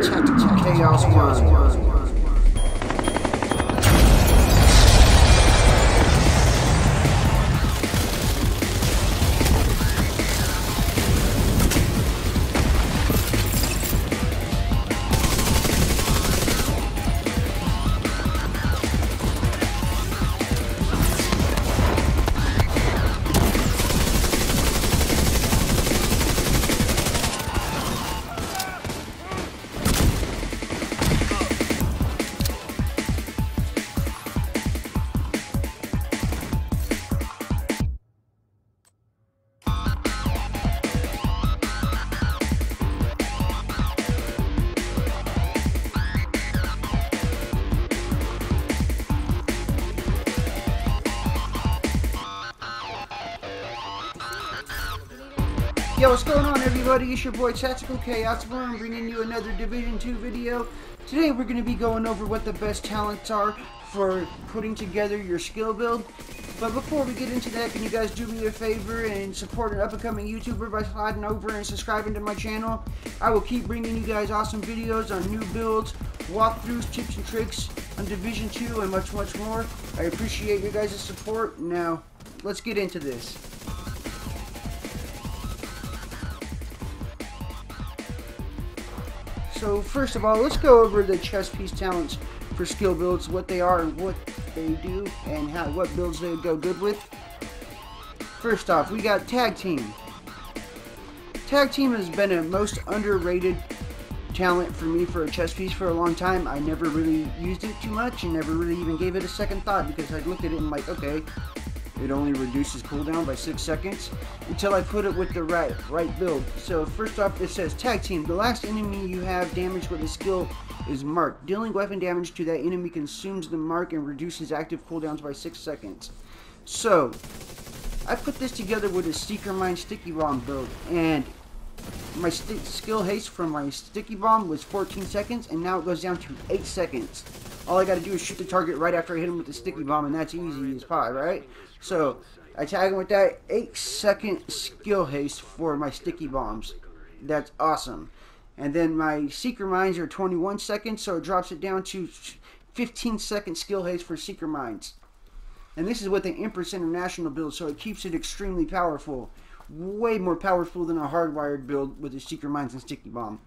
Tactical Chaos 1. Yo, what's going on, everybody? It's your boy Tactical Chaos 1 bringing you another Division 2 video. Today we're going to be going over what the best talents are for putting together your skill build. But before we get into that, can you guys do me a favor and support an up-and-coming YouTuber by sliding over and subscribing to my channel? I will keep bringing you guys awesome videos on new builds, walkthroughs, tips and tricks on Division 2, and much, much more. I appreciate your guys' support. Now, let's get into this. So first of all, let's go over the chess piece talents for skill builds, what they are and what they do, and what builds they go good with. First off, we got Tag Team. Tag Team has been a most underrated talent for me for a chess piece for a long time. I never really used it too much and never really even gave it a second thought because I looked at it and like, okay, it only reduces cooldown by 6 seconds until I put it with the right build. So first off, it says Tag Team. The last enemy you have damaged with a skill is marked. Dealing weapon damage to that enemy consumes the mark and reduces active cooldowns by 6 seconds. So I put this together with a Seeker Mine Sticky Bomb build, and my skill haste from my Sticky Bomb was 14 seconds, and now it goes down to 8 seconds. All I gotta do is shoot the target right after I hit him with the Sticky Bomb, and that's easy as pie, right? So I tag him with that 8-second skill haste for my Sticky Bombs. That's awesome. And then my Seeker Mines are 21 seconds, so it drops it down to 15-second skill haste for Seeker Mines. And this is with the Empress International build, so it keeps it extremely powerful. Way more powerful than a hardwired build with the Seeker Mines and Sticky Bomb.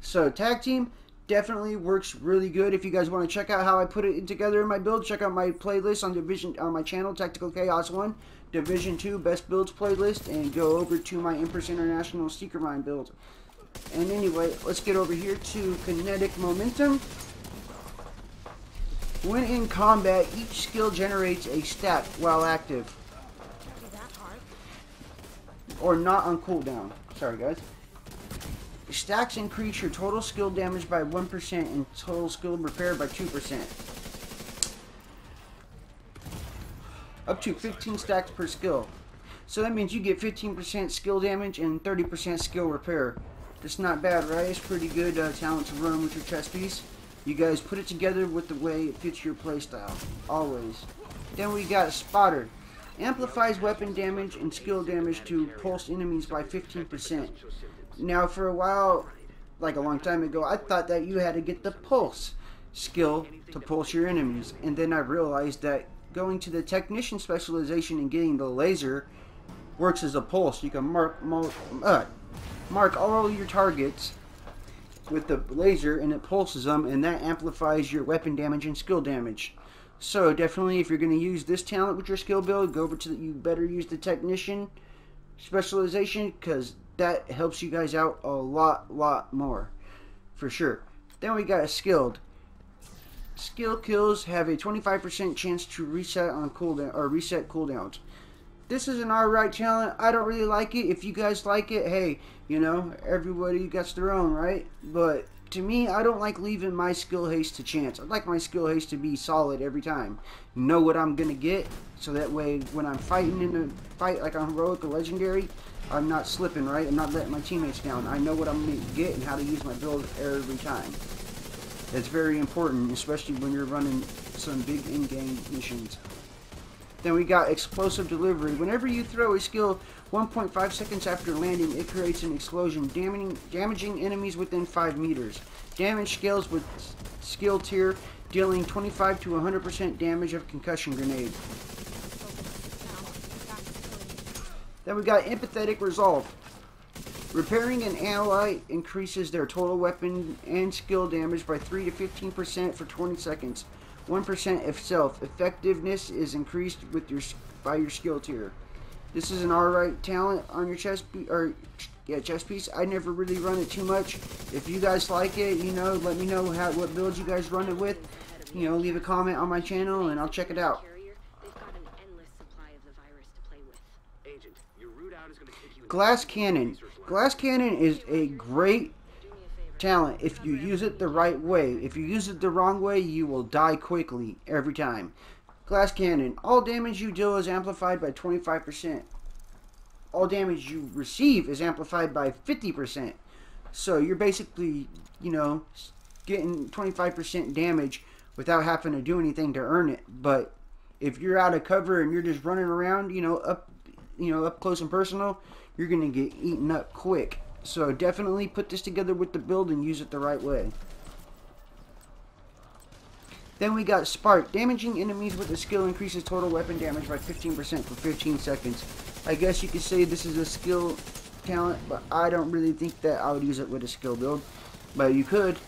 So Tag Team definitely works really good. If you guys want to check out how I put it together in my build, check out my playlist on my channel, Tactical Chaos 1, Division 2 Best Builds playlist, and go over to my Empress International Seeker Mine build. And anyway, let's get over here to Kinetic Momentum. When in combat, each skill generates a stat while active. Or not on cooldown. Sorry guys. Stacks increase your total skill damage by 1% and total skill repair by 2%. Up to 15 stacks per skill. So that means you get 15% skill damage and 30% skill repair. That's not bad, right? It's pretty good talent to run with your chess piece. You guys put it together with the way it fits your playstyle. Always. Then we got Spotter. Amplifies weapon damage and skill damage to pulse enemies by 15%. Now, for a while, like a long time ago, I thought that you had to get the pulse skill to pulse your enemies. And then I realized that going to the technician specialization and getting the laser works as a pulse. You can mark all your targets with the laser and it pulses them, and that amplifies your weapon damage and skill damage. So definitely, if you're going to use this talent with your skill build, go over to you better use the technician specialization, because that helps you guys out a lot more for sure. Then we got a skilled. Skill kills have a 25% chance to reset on cooldown or reset cooldowns. This is an alright talent. I don't really like it. If you guys like it, hey, you know, everybody gets their own, right? But to me, I don't like leaving my skill haste to chance. I'd like my skill haste to be solid every time. Know what I'm gonna get, so that way when I'm fighting in a fight like on heroic or legendary, I'm not slipping, right? I'm not letting my teammates down. I know what I'm gonna get and how to use my build every time. That's very important, especially when you're running some big in-game missions. Then we got explosive delivery. Whenever you throw a skill 1.5 seconds after landing, it creates an explosion, damaging enemies within 5 meters. Damage scales with skill tier, dealing 25 to 100% damage of concussion grenade. Then we got Empathetic Resolve. Repairing an ally increases their total weapon and skill damage by 3 to 15% for 20 seconds. 1% if self. Effectiveness is increased with by your skill tier. This is an alright talent on your chest piece. I never really run it too much. If you guys like it, you know, let me know what builds you guys run it with. You know, leave a comment on my channel and I'll check it out. Glass Cannon. Glass Cannon is a great talent if you use it the right way. If you use it the wrong way, you will die quickly every time. Glass Cannon. All damage you deal is amplified by 25%. All damage you receive is amplified by 50%. So you're basically, you know, getting 25% damage without having to do anything to earn it. But if you're out of cover and you're just running around, up close and personal, you're gonna get eaten up quick. So definitely put this together with the build and use it the right way. Then we got Spark. Damaging enemies with a skill increases total weapon damage by 15% for 15 seconds. I guess you could say this is a skill talent, but I don't really think that I would use it with a skill build. But you could.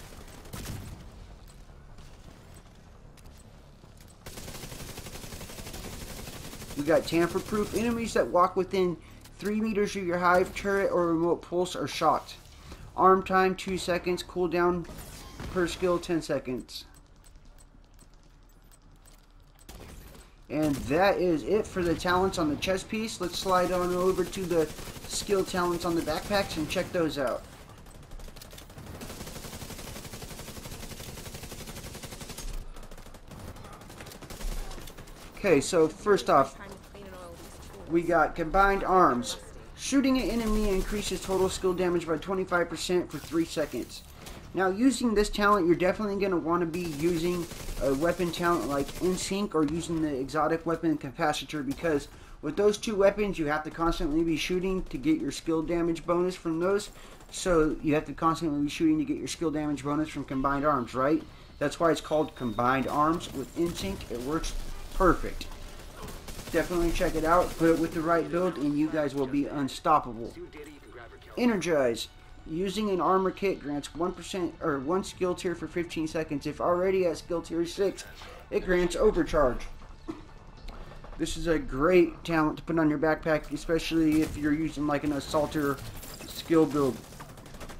We got tamper-proof. Enemies that walk within 3 meters of your hive, turret, or remote pulse are shocked. Arm time 2 seconds. Cooldown per skill 10 seconds. And that is it for the talents on the chest piece. Let's slide on over to the skill talents on the backpacks and check those out. Okay, so first off, we got Combined Arms. Shooting an enemy increases total skill damage by 25% for 3 seconds. Now, using this talent, you're definitely going to want to be using a weapon talent like In-Sync or using the exotic weapon Capacitor, because with those two weapons, you have to constantly be shooting to get your skill damage bonus from those. So you have to constantly be shooting to get your skill damage bonus from Combined Arms, right? That's why it's called Combined Arms. With In-Sync, it works perfect. Definitely check it out. Put it with the right build, and you guys will be unstoppable. Energize. Using an armor kit grants 1% or 1 skill tier for 15 seconds. If already at skill tier 6, it grants overcharge. This is a great talent to put on your backpack, especially if you're using like an assaulter skill build.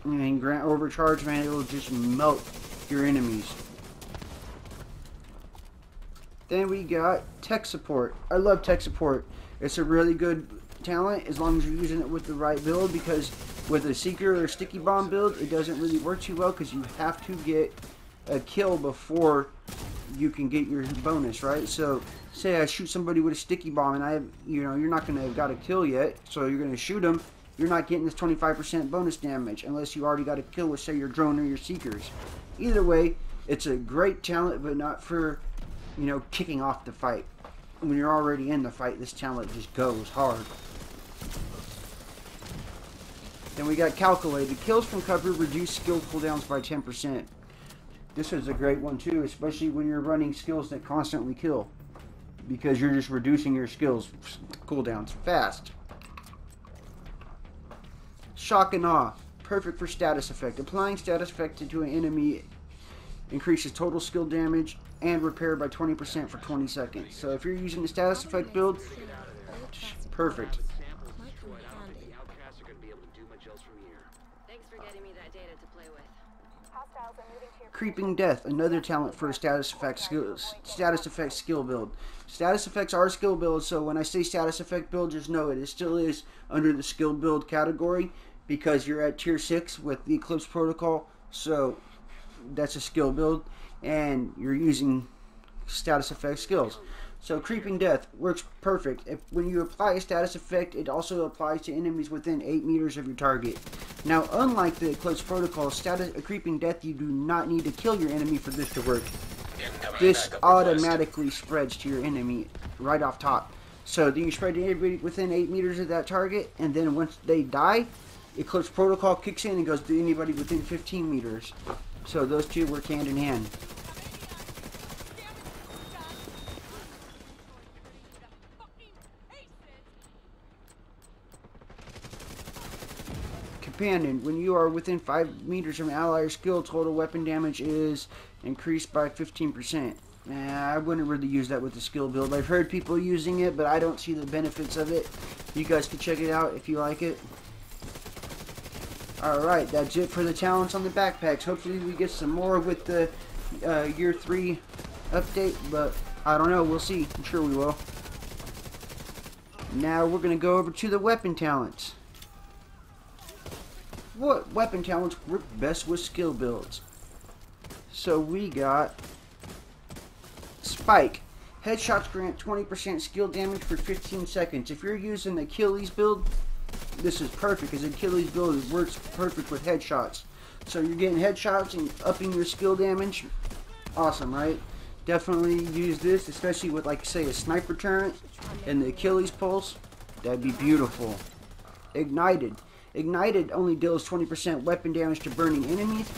And grant overcharge, man, it will just melt your enemies. Then we got tech support. I love tech support. It's a really good talent as long as you're using it with the right build, because with a seeker or sticky bomb build, it doesn't really work too well because you have to get a kill before you can get your bonus, right? So say I shoot somebody with a sticky bomb and I have, you're not going to have got a kill yet, so you're going to shoot them. You're not getting this 25% bonus damage unless you already got a kill with, say, your drone or your seekers. Either way, it's a great talent, but not for, kicking off the fight. When you're already in the fight, this talent just goes hard. Then we got Calculated. Kills from cover reduce skill cooldowns by 10%. This is a great one too, especially when you're running skills that constantly kill, because you're just reducing your skills cooldowns fast. Shock and Awe. Perfect for status effect. Applying status effect to an enemy increases total skill damage and repair by 20% for 20 seconds. So if you're using the status effect build, perfect. Creeping Death, another talent for a status effect skill build. Status effects are skill builds, so when I say status effect build, just know it still is under the skill build category, because you're at tier 6 with the Eclipse Protocol, so that's a skill build, and you're using status effect skills. So Creeping Death works perfect. When you apply a status effect, it also applies to enemies within 8 meters of your target. Now, unlike the Eclipse Protocol, Creeping Death, you do not need to kill your enemy for this to work. this automatically spreads to your enemy right off top. So then you spread to everybody within 8 meters of that target, and then once they die, Eclipse Protocol kicks in and goes to anybody within 15 meters. So those two work hand in hand. Companion, when you are within 5 meters from ally or skill, total weapon damage is increased by 15%. I wouldn't really use that with the skill build. I've heard people using it, but I don't see the benefits of it. You guys can check it out if you like it. Alright, that's it for the talents on the backpacks. Hopefully we get some more with the year 3 update, but I don't know. We'll see. I'm sure we will. Now we're going to go over to the weapon talents. What weapon talents work best with skill builds? So we got Spike. Headshots grant 20% skill damage for 15 seconds. If you're using the Achilles build, this is perfect because Achilles build works perfect with headshots. So you're getting headshots and upping your skill damage. Awesome, right? Definitely use this, especially with, like, say, a sniper turret and the Achilles pulse. That'd be beautiful. Ignited. Ignited only deals 20% weapon damage to burning enemies,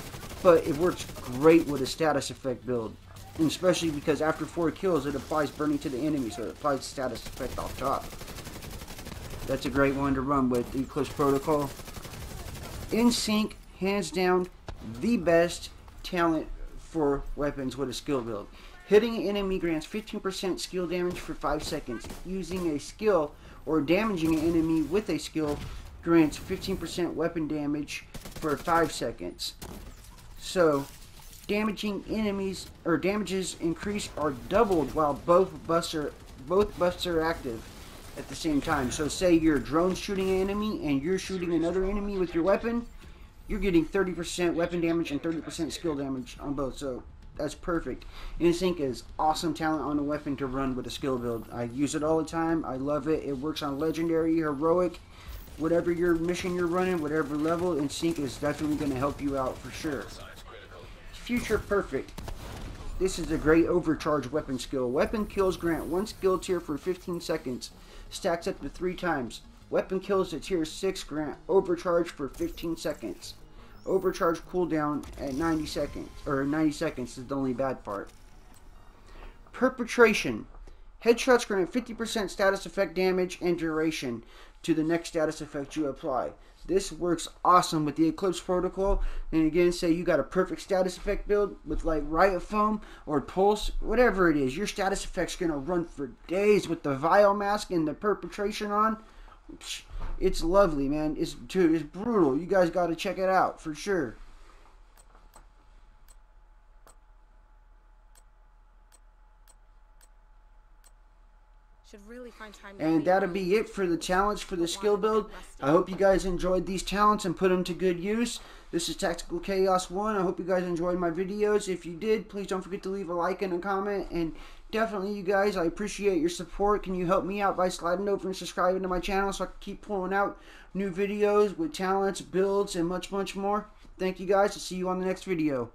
but it works great with a status effect build. And especially because after 4 kills, it applies burning to the enemy, so it applies status effect off top. That's a great one to run with Eclipse Protocol. In sync, hands down, the best talent for weapons with a skill build. Hitting an enemy grants 15% skill damage for 5 seconds. Using a skill or damaging an enemy with a skill grants 15% weapon damage for 5 seconds. So, damaging enemies or damages increase or doubled while both busts are active at the same time. So say you're drone shooting an enemy and you're shooting another enemy with your weapon, you're getting 30% weapon damage and 30% skill damage on both. So that's perfect. Insync is awesome talent on a weapon to run with a skill build. I use it all the time. I love it. It works on legendary, heroic, whatever your mission you're running, whatever level. Insync is definitely going to help you out for sure. Future Perfect. This is a great overcharge weapon skill. Weapon kills grant 1 skill tier for 15 seconds. Stacks up to 3 times. Weapon kills at tier 6 grant overcharge for 15 seconds. Overcharge cooldown at 90 seconds. Or 90 seconds is the only bad part. Perpetration. Headshots grant 50% status effect damage and duration to the next status effect you apply. This works awesome with the Eclipse Protocol. And again, say you got a perfect status effect build with like Riot Foam or Pulse, whatever it is, your status effect's gonna run for days with the Vial Mask and the Perpetration on. It's lovely, man. It's brutal. You guys gotta check it out for sure. Really find time and that'll be it for the talents for the skill build. I hope you guys enjoyed these talents and put them to good use. This is Tactical Chaos 1. I hope you guys enjoyed my videos. If you did, please don't forget to leave a like and a comment. And definitely, you guys, I appreciate your support. Can you help me out by sliding over and subscribing to my channel so I can keep pulling out new videos with talents, builds, and much, much more? Thank you guys. I'll see you on the next video.